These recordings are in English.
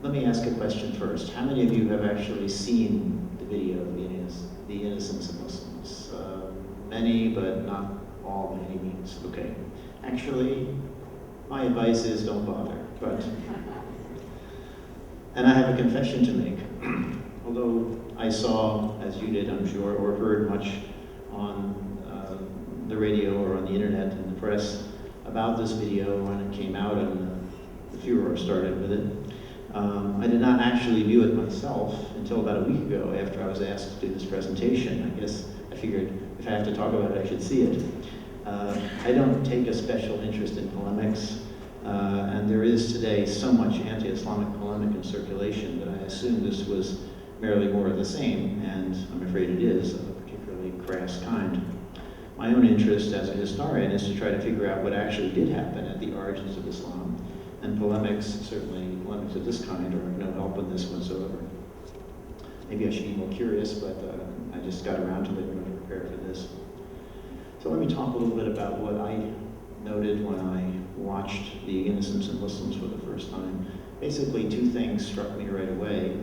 let me ask a question first. How many of you have actually seen the video of The Innocence of Muslims? Many, but not all by any means. Okay. Actually, my advice is don't bother. And I have a confession to make. Although I saw, as you did, I'm sure, or heard much on the radio or on the internet and the press about this video when it came out and the furor started with it, I did not actually view it myself until about a week ago after I was asked to do this presentation. I guess I figured if I have to talk about it, I should see it. I don't take a special interest in polemics, and there is today so much anti-Islamic polemic in circulation that I assume this was merely more of the same, and I'm afraid it is, of a particularly crass kind. My own interest as a historian is to try to figure out what actually did happen at the origins of Islam, and polemics, certainly polemics of this kind, are of no help in this whatsoever. Maybe I should be more curious, but I just got around to it when I prepared for this. So let me talk a little bit about what I noted when I watched The Innocence of Muslims for the first time. Basically, two things struck me right away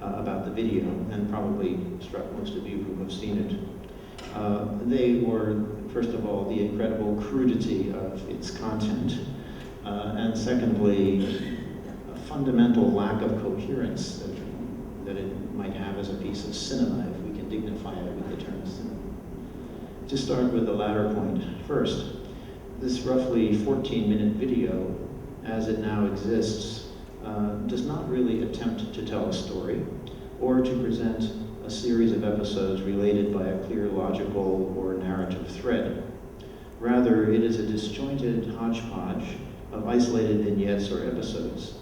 about the video, and probably struck most of you who have seen it. They were, first of all, the incredible crudity of its content, and secondly, a fundamental lack of coherence that it might have as a piece of cinema, if we can dignify it with the term cinema. To start with the latter point first, this roughly 14-minute video, as it now exists, does not really attempt to tell a story or to present a series of episodes related by a clear logical or narrative thread. Rather, it is a disjointed hodgepodge of isolated vignettes or episodes,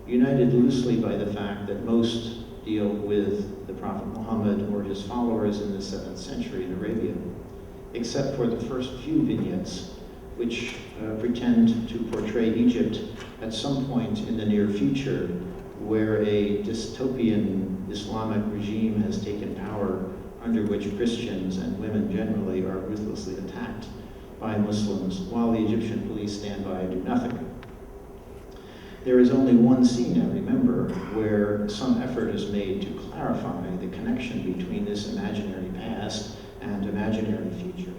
united loosely by the fact that most deal with the Prophet Muhammad or his followers in the 7th century in Arabia, except for the first few vignettes, which pretend to portray Egypt at some point in the near future, where a dystopian Islamic regime has taken power, under which Christians and women generally are ruthlessly attacked by Muslims, while the Egyptian police stand by and do nothing. There is only one scene, I remember, where some effort is made to clarify the connection between this imaginary past and imaginary future.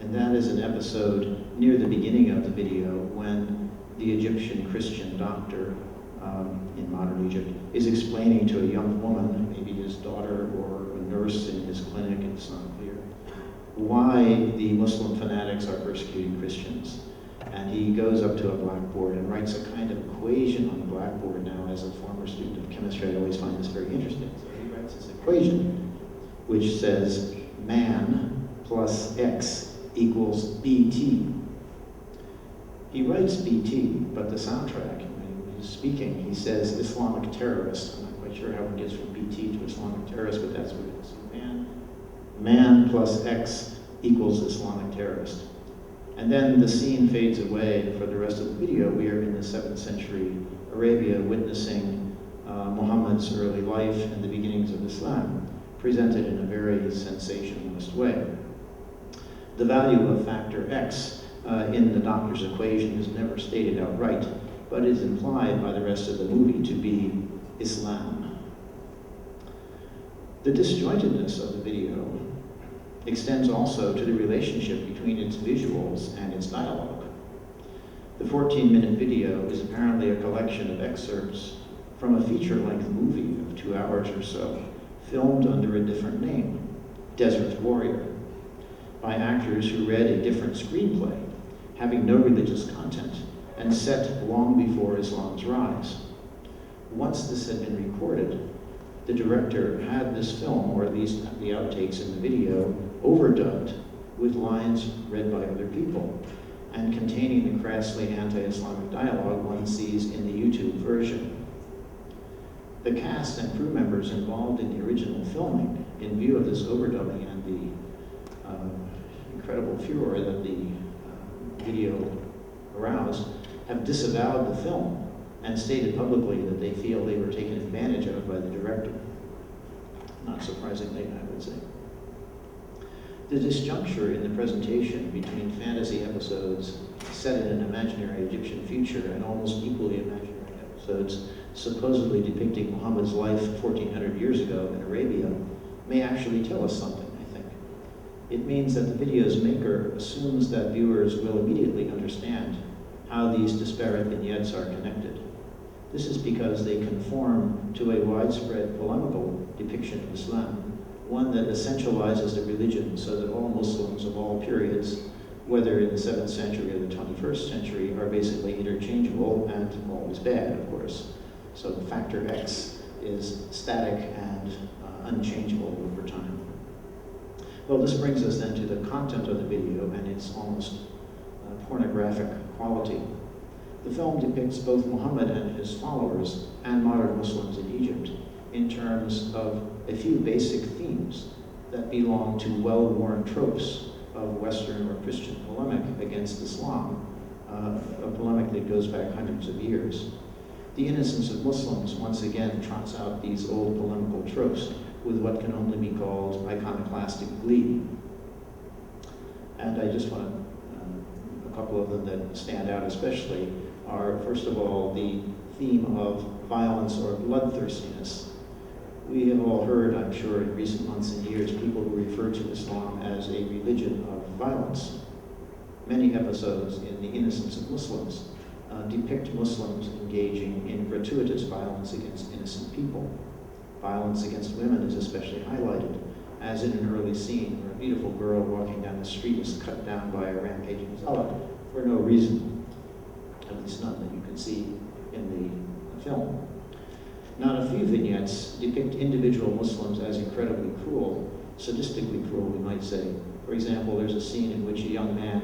And that is an episode near the beginning of the video when the Egyptian Christian doctor in modern Egypt is explaining to a young woman, maybe his daughter or a nurse in his clinic, it's not clear, why the Muslim fanatics are persecuting Christians. And he goes up to a blackboard and writes a kind of equation on the blackboard. Now, as a former student of chemistry, I always find this very interesting. So he writes this equation, which says man plus X equals BT. He writes BT, but the soundtrack, when he's speaking, he says Islamic terrorist. I'm not quite sure how it gets from BT to Islamic terrorist, but that's what it is. Man plus X equals Islamic terrorist. And then the scene fades away, and for the rest of the video, we are in the 7th century Arabia witnessing Muhammad's early life and the beginnings of Islam, presented in a very sensationalist way. The value of factor X in the doctor's equation is never stated outright, but is implied by the rest of the movie to be Islam. The disjointedness of the video extends also to the relationship between its visuals and its dialogue. The 14-minute video is apparently a collection of excerpts from a feature-length movie of 2 hours or so, filmed under a different name, Desert Warrior, by actors who read a different screenplay, having no religious content, and set long before Islam's rise. Once this had been recorded, the director had this film, or at least the outtakes in the video, overdubbed with lines read by other people, and containing the crassly anti-Islamic dialogue one sees in the YouTube version. The cast and crew members involved in the original filming, in view of this overdubbing and the incredible furor that the video aroused, have disavowed the film and stated publicly that they feel they were taken advantage of by the director. Not surprisingly, I would say. The disjuncture in the presentation between fantasy episodes set in an imaginary Egyptian future and almost equally imaginary episodes supposedly depicting Muhammad's life 1400 years ago in Arabia, may actually tell us something, I think. It means that the video's maker assumes that viewers will immediately understand how these disparate vignettes are connected. This is because they conform to a widespread polemical depiction of Islam, one that essentializes the religion so that all Muslims of all periods, whether in the 7th century or the 21st century, are basically interchangeable and always bad, of course. So factor X is static and unchangeable over time. Well, this brings us then to the content of the video and its almost pornographic quality. The film depicts both Muhammad and his followers and modern Muslims in Egypt in terms of a few basic themes that belong to well-worn tropes of Western or Christian polemic against Islam, a polemic that goes back hundreds of years. The Innocence of Muslims once again trots out these old polemical tropes with what can only be called iconoclastic glee. And I just want a couple of them that stand out especially are, first of all, the theme of violence or bloodthirstiness. We have all heard, I'm sure, in recent months and years, people who refer to Islam as a religion of violence. Many episodes in The Innocence of Muslims depict Muslims engaging in gratuitous violence against innocent people. Violence against women is especially highlighted, as in an early scene where a beautiful girl walking down the street is cut down by a rampaging zealot for no reason, at least none that you can see in the film. Not a few vignettes depict individual Muslims as incredibly cruel, sadistically cruel, we might say. For example, there's a scene in which a young man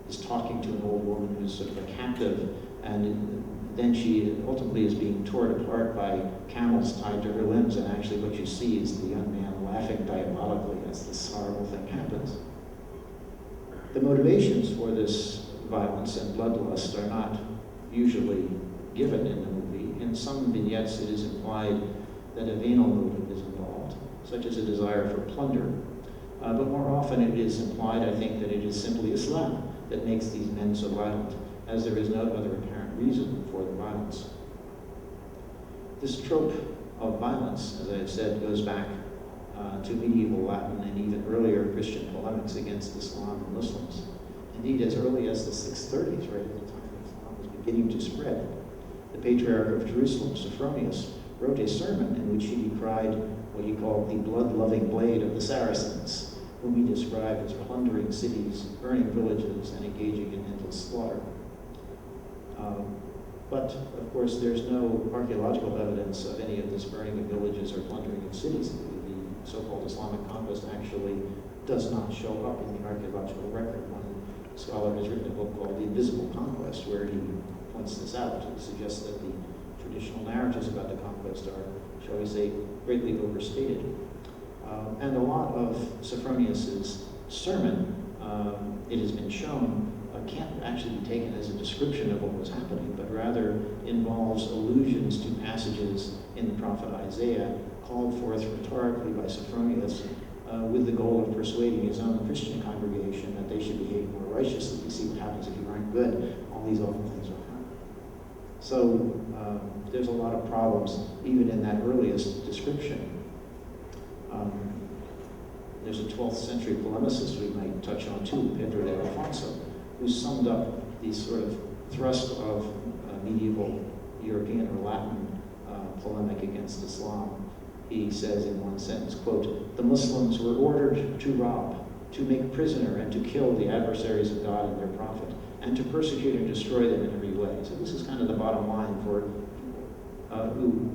is talking to an old woman who's sort of a captive, and then she ultimately is being torn apart by camels tied to her limbs, and actually what you see is the young man laughing diabolically as this horrible thing happens. The motivations for this violence and bloodlust are not usually given in the movie. In some vignettes, it is implied that a venal motive is involved, such as a desire for plunder. But more often it is implied, I think, that it is simply Islam that makes these men so violent, as there is no other apparent reason for the violence. This trope of violence, as I have said, goes back to medieval Latin and even earlier Christian polemics against Islam and Muslims. Indeed, as early as the 630s, right at the time Islam was beginning to spread, the Patriarch of Jerusalem, Sophronius, wrote a sermon in which he decried what he called the blood-loving blade of the Saracens, whom he described as plundering cities, burning villages, and engaging in endless slaughter. But, of course, there's no archaeological evidence of any of this burning of villages or plundering of cities. The so-called Islamic conquest actually does not show up in the archaeological record. One scholar has written a book called The Invisible Conquest, where he points this out. He suggests that the traditional narratives about the conquest are, shall we say, greatly overstated. And a lot of Sophronius's sermon, it has been shown, can't actually be taken as a description of what was happening, but rather involves allusions to passages in the prophet Isaiah called forth rhetorically by Sophronius with the goal of persuading his own Christian congregation that they should behave more righteously. You see what happens if you aren't good, all these awful things will happen. So there's a lot of problems even in that earliest description. There's a 12th century polemicist we might touch on too, Pedro de Alfonso, who summed up the sort of thrust of medieval European or Latin polemic against Islam. He says in one sentence, quote, "The Muslims were ordered to rob, to make prisoner, and to kill the adversaries of God and their prophet, and to persecute and destroy them in every way." So this is kind of the bottom line for people who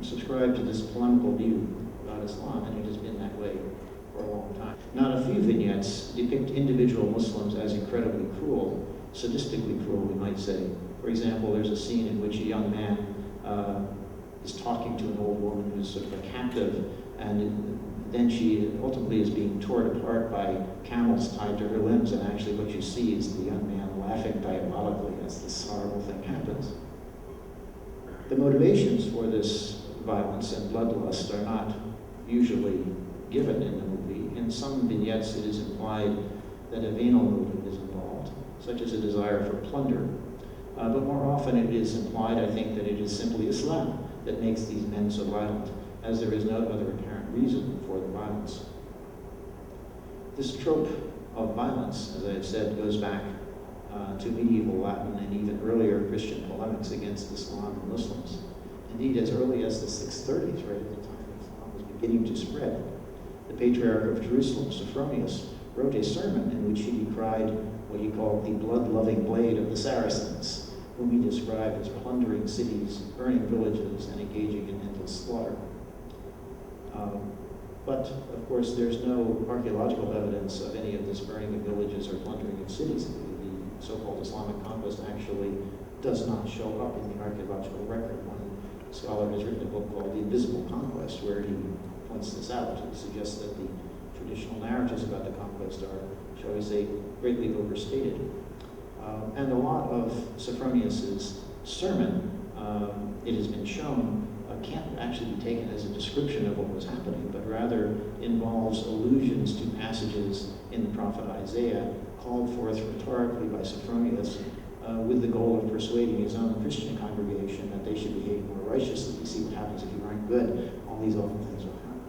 subscribe to this polemical view about Islam, and it has been that way for a long time. Not a few vignettes depict individual Muslims as incredibly cruel, sadistically cruel, we might say. For example, there's a scene in which a young man is talking to an old woman who's sort of a captive, and then she ultimately is being torn apart by camels tied to her limbs, and actually what you see is the young man laughing diabolically as this horrible thing happens. The motivations for this violence and bloodlust are not usually given in the movie. In some vignettes, it is implied that a venal motive is involved, such as a desire for plunder. But more often it is implied, I think, that it is simply Islam that makes these men so violent, as there is no other apparent reason for the violence. This trope of violence, as I have said, goes back to medieval Latin and even earlier Christian polemics against Islam and Muslims. Indeed, as early as the 630s, right at the time Islam was beginning to spread, the Patriarch of Jerusalem, Sophronius, wrote a sermon in which he decried what he called the blood-loving blade of the Saracens, whom he described as plundering cities, burning villages, and engaging in endless slaughter. But, of course, there's no archaeological evidence of any of this burning of villages or plundering of cities. The so-called Islamic conquest actually does not show up in the archaeological record. One scholar has written a book called The Invisible Conquest, where he points this out. He suggests that the traditional narratives about the conquest are, shall we say, greatly overstated. And a lot of Sophronius's sermon, it has been shown, can't actually be taken as a description of what was happening, but rather involves allusions to passages in the prophet Isaiah called forth rhetorically by Sophronius with the goal of persuading his own Christian congregation that they should behave more righteously. You see what happens if you aren't good, all these awful things will happen.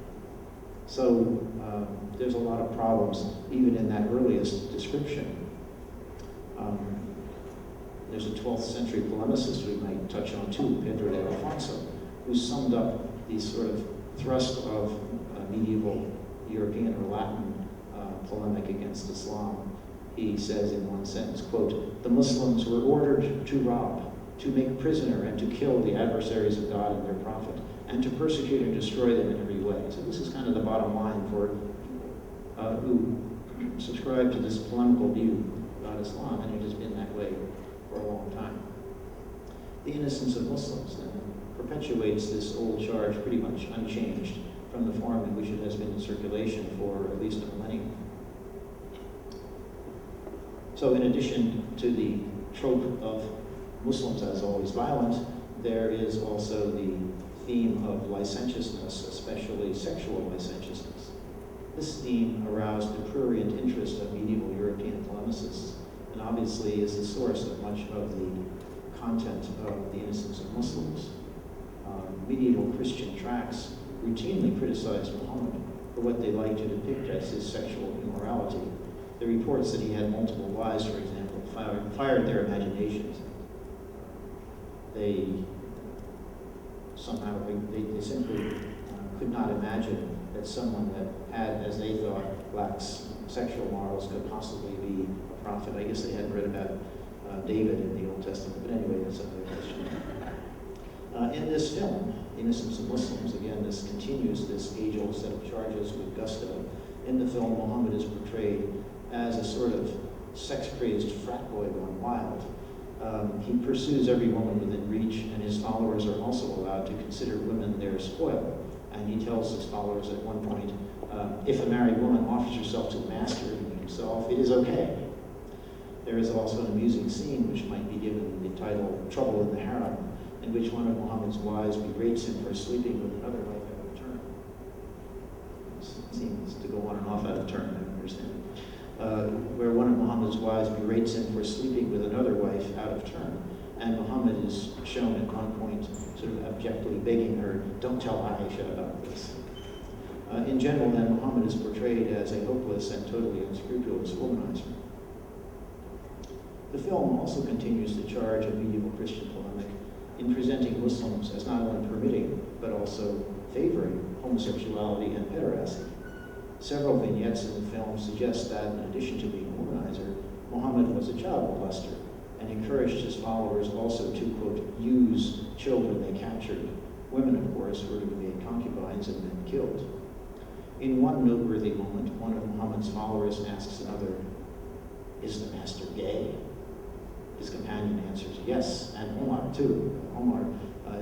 So there's a lot of problems even in that earliest description. There's a 12th century polemicist we might touch on too, Pedro de Alfonso, who summed up the sort of thrust of medieval European or Latin polemic against Islam. He says in one sentence, quote, "The Muslims were ordered to rob, to make prisoner, and to kill the adversaries of God and their prophet, and to persecute and destroy them in every way." So this is kind of the bottom line for people who subscribe to this polemical view about Islam, and it has been that way for a long time. The innocence of Muslims then perpetuates this old charge pretty much unchanged from the form in which it has been in circulation for at least a millennium. So in addition to the trope of Muslims as always violent, there is also the theme of licentiousness, especially sexual licentiousness. This theme aroused the prurient interest of medieval European polemicists, and obviously is the source of much of the content of The Innocence of Muslims. Medieval Christian tracts routinely criticized Muhammad for what they like to depict as his sexual immorality. The reports that he had multiple wives, for example, fired their imaginations. They somehow, they simply could not imagine that someone that had, as they thought, lax sexual morals could possibly be a prophet. I guess they hadn't read about David in the Old Testament, but anyway, that's another question. In this film, Innocence of Muslims, again, this continues this age-old set of charges with gusto. In the film, Muhammad is portrayed as a sort of sex-crazed frat boy gone wild. He pursues every woman within reach, and his followers are also allowed to consider women their spoil. And he tells his followers at one point, if a married woman offers herself to the master and himself, it is okay. There is also an amusing scene which might be given the title Trouble in the Harem, in which one of Muhammad's wives berates him for sleeping with another wife out of turn. It seems to go on and off out of turn, I understand. Where one of Muhammad's wives berates him for sleeping with another wife out of turn. And Muhammad is shown at one point sort of abjectly begging her, don't tell Aisha about this. In general, then, Muhammad is portrayed as a hopeless and totally unscrupulous womanizer. The film also continues the charge of medieval Christian polemic in presenting Muslims as not only permitting, but also favoring homosexuality and pederasty. Several vignettes in the film suggest that, in addition to being a womanizer, Muhammad was a child molester and encouraged his followers also to, quote, use children they captured. Women, of course, were to be made concubines and then killed. In one noteworthy moment, one of Muhammad's followers asks another, is the master gay? His companion answers, yes, and Omar too. Omar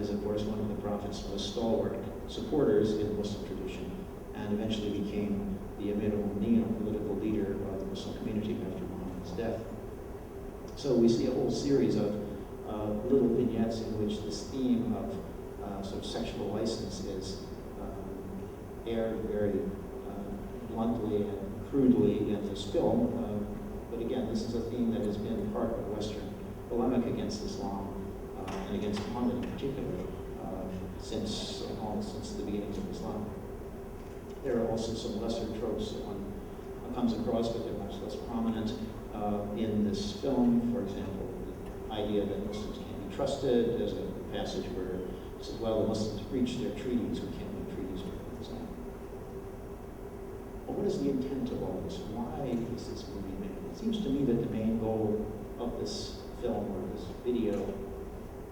is, of course, one of the Prophet's most stalwart supporters in the Muslim tradition, and eventually became the Amir al-Mu'mineen, political leader of the Muslim community after Muhammad's death. So we see a whole series of little vignettes in which this theme of sort of sexual license is aired very bluntly and crudely in this film. But again, this is a theme that has been part of Western polemic against Islam and against Muhammad in particular almost since the beginnings of Islam. There are also some lesser tropes that one comes across, but they're much less prominent in this film. For example, the idea that Muslims can't be trusted. There's a passage where it says, well, the Muslims breach their treaties, we can't make treaties with them, and so on. But what is the intent of all this? Why is this movie made? It seems to me that the main goal of this film or this video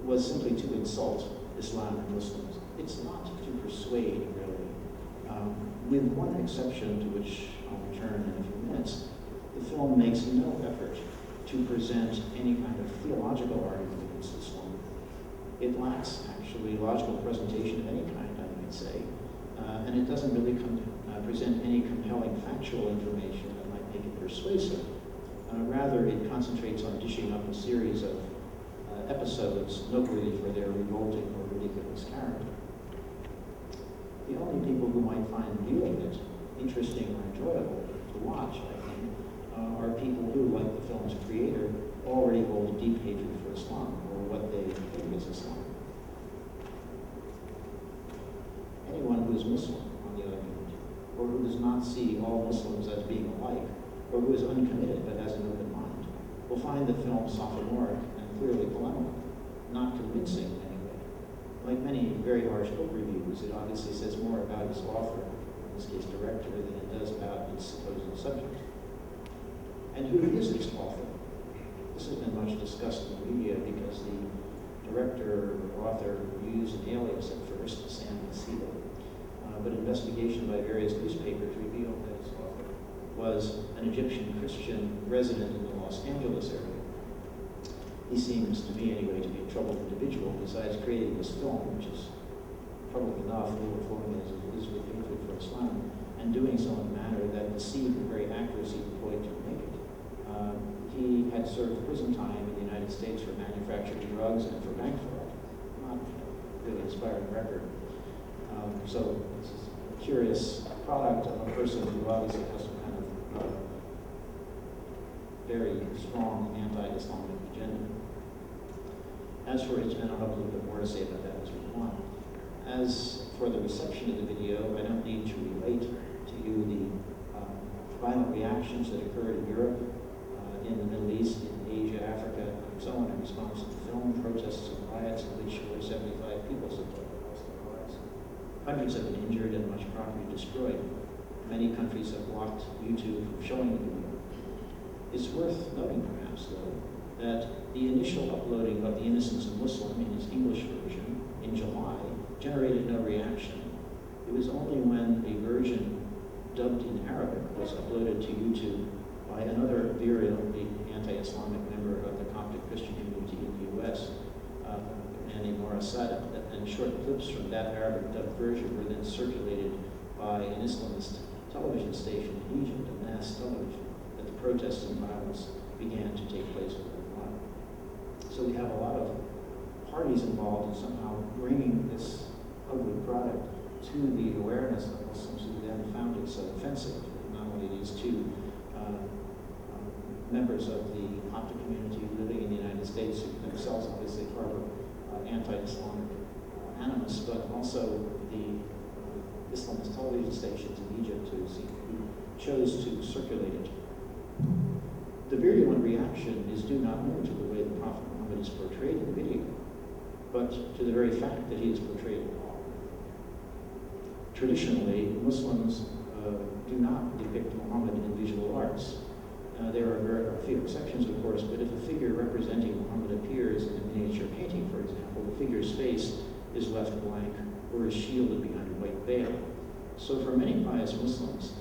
was simply to insult Islam and Muslims. It's not to persuade, really. With one exception to which I'll return in a few minutes, the film makes no effort to present any kind of theological argument against Islam. It lacks, actually, logical presentation of any kind, I might say, and it doesn't really present any compelling factual information that might make it persuasive. Rather, it concentrates on dishing up a series of episodes noteworthy for their revolting or ridiculous character. The only people who might find viewing it interesting or enjoyable to watch, I think, are people who, like the film's creator, already hold a deep hatred for Islam, or what they think is Islam. Anyone who is Muslim, on the other hand, or who does not see all Muslims as being alike, or who is uncommitted but has an open mind, will find the film sophomoric and clearly polemical, not convincing in any way. Like many very harsh book reviews, it obviously says more about its author, in this case director, than it does about its supposed subject. And who is its author? This has been much discussed in the media because the director or author used an alias at first, Sam Nasiba, but investigation by various newspapers revealed that its author was an Egyptian Christian resident in the Los Angeles area. He seems, to me anyway, to be a troubled individual, besides creating this film, which is troubled enough, overflowing as it is with hatred for Islam, and doing so in a manner that deceived the very actors he employed to make it. He had served prison time in the United States for manufacturing drugs and for bank fraud. Not a really inspiring record. So this is a curious product of a person who obviously has some kind of very strong anti-Islamic agenda. As for it, and I'll have a little bit more to say about that as we go on. As for the reception of the video, I don't need to relate to you the violent reactions that occurred in Europe, in the Middle East, in Asia, Africa, and so on in response to the film, protests and riots in which over 75 people lost their lives. Hundreds have been injured and much property destroyed. Many countries have blocked YouTube from showing the video. It's worth noting, perhaps, though, that the initial uploading of The Innocence of Muslim in its English version in July generated no reaction. It was only when a version dubbed in Arabic was uploaded to YouTube by another virulently anti-Islamic member of the Coptic Christian community in the U.S., a man named Maura Sada, and short clips from that Arabic dubbed version were then circulated by an Islamist television station in Egypt, a mass television, that the protests and violence began to take place worldwide. So we have a lot of parties involved in somehow bringing this ugly product to the awareness of Muslims who then found it so offensive, not only these two members of the Coptic community living in the United States who themselves obviously harbor anti-Islamic animus, but also the Islamist television stations in Egypt who chose to circulate it. The virulent reaction is due not only to the way the Prophet Muhammad is portrayed in the video, but to the very fact that he is portrayed. Traditionally, Muslims do not depict Muhammad in visual arts. There are a few exceptions, of course, but if a figure representing Muhammad appears in a miniature painting, for example, the figure's face is left blank or is shielded behind a white veil. So for many pious Muslims,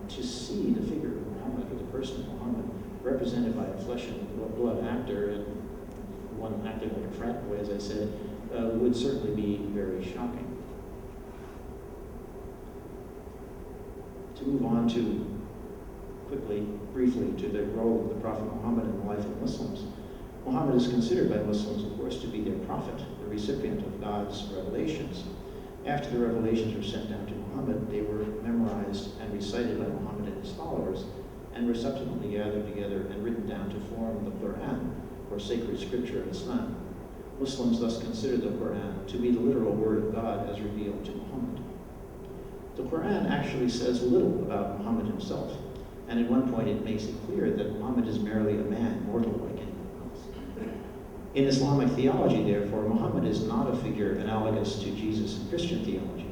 to see the figure of Muhammad, or the person of Muhammad, represented by a flesh and blood actor, and one acting like a frat boy, as I said, would certainly be very shocking. To move on to briefly, to the role of the Prophet Muhammad in the life of Muslims. Muhammad is considered by Muslims, of course, to be their prophet, the recipient of God's revelations. After the revelations were sent down to Muhammad, they were memorized and recited by Muhammad and his followers, and were subsequently gathered together and written down to form the Quran, or sacred scripture in Islam. Muslims thus consider the Quran to be the literal word of God as revealed to Muhammad. The Quran actually says little about Muhammad himself, and at one point it makes it clear that Muhammad is merely a man, mortal like anyone else. In Islamic theology, therefore, Muhammad is not a figure analogous to Jesus in Christian theology.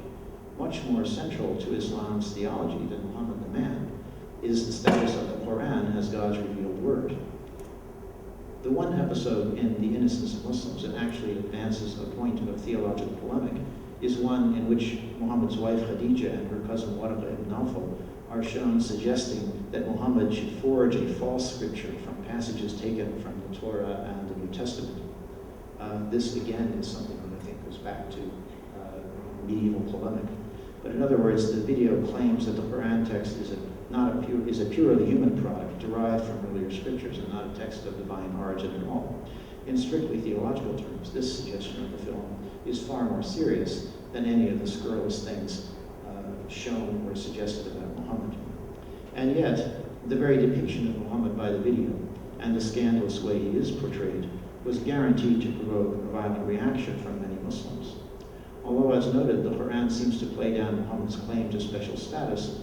Much more central to Islam's theology than Muhammad the man is the status of the Quran as God's revealed word. The one episode in The Innocence of Muslims that actually advances a point of theological polemic is one in which Muhammad's wife Khadija and her cousin Warqa ibn Nawfal are shown suggesting that Muhammad should forge a false scripture from passages taken from the Torah and the New Testament. This again is something that I think goes back to medieval polemic. But in other words, the video claims that the Quran text is a purely human product derived from earlier scriptures and not a text of divine origin at all. In strictly theological terms, this suggestion of the film is far more serious than any of the scurrilous things shown or suggested about Muhammad. And yet, the very depiction of Muhammad by the video and the scandalous way he is portrayed was guaranteed to provoke a violent reaction from many Muslims. Although, as noted, the Quran seems to play down Muhammad's claim to special status,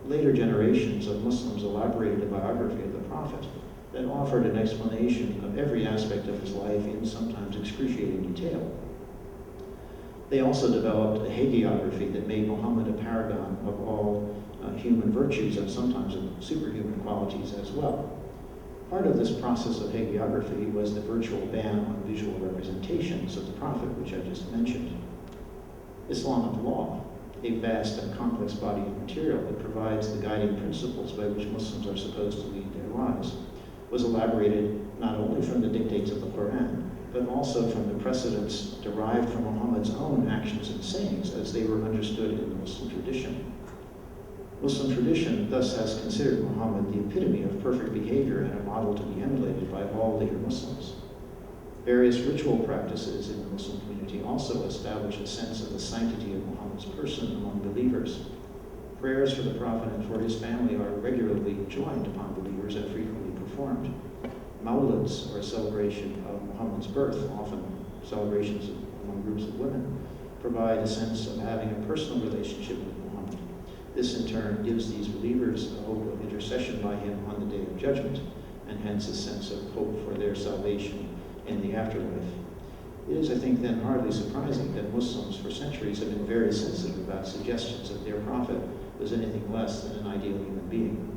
later generations of Muslims elaborated a biography of the Prophet that offered an explanation of every aspect of his life in sometimes excruciating detail. They also developed a hagiography that made Muhammad a paragon of all human virtues and sometimes of superhuman qualities as well. Part of this process of hagiography was the virtual ban on visual representations of the Prophet, which I just mentioned. Islamic law, a vast and complex body of material that provides the guiding principles by which Muslims are supposed to lead their lives, was elaborated not only from the dictates of the Quran, but also from the precedents derived from Muhammad's own actions and sayings as they were understood in the Muslim tradition. Muslim tradition thus has considered Muhammad the epitome of perfect behavior and a model to be emulated by all later Muslims. Various ritual practices in the Muslim community also establish a sense of the sanctity of Muhammad's person among believers. Prayers for the Prophet and for his family are regularly joined upon believers and frequently performed. Mawlids, or a celebration of Muhammad's birth, often celebrations among groups of women, provide a sense of having a personal relationship with Muhammad. This in turn gives these believers a hope of intercession by him on the day of judgment, and hence a sense of hope for their salvation in the afterlife. It is, I think, then hardly surprising that Muslims for centuries have been very sensitive about suggestions that their prophet was anything less than an ideal human being.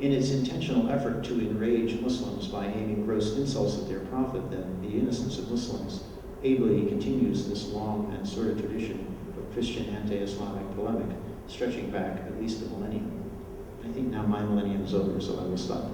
In its intentional effort to enrage Muslims by aiming gross insults at their prophet, then, The Innocence of Muslims ably continues this long and sordid tradition of Christian anti-Islamic polemic, stretching back at least a millennium. I think now my millennium is over, so I will stop.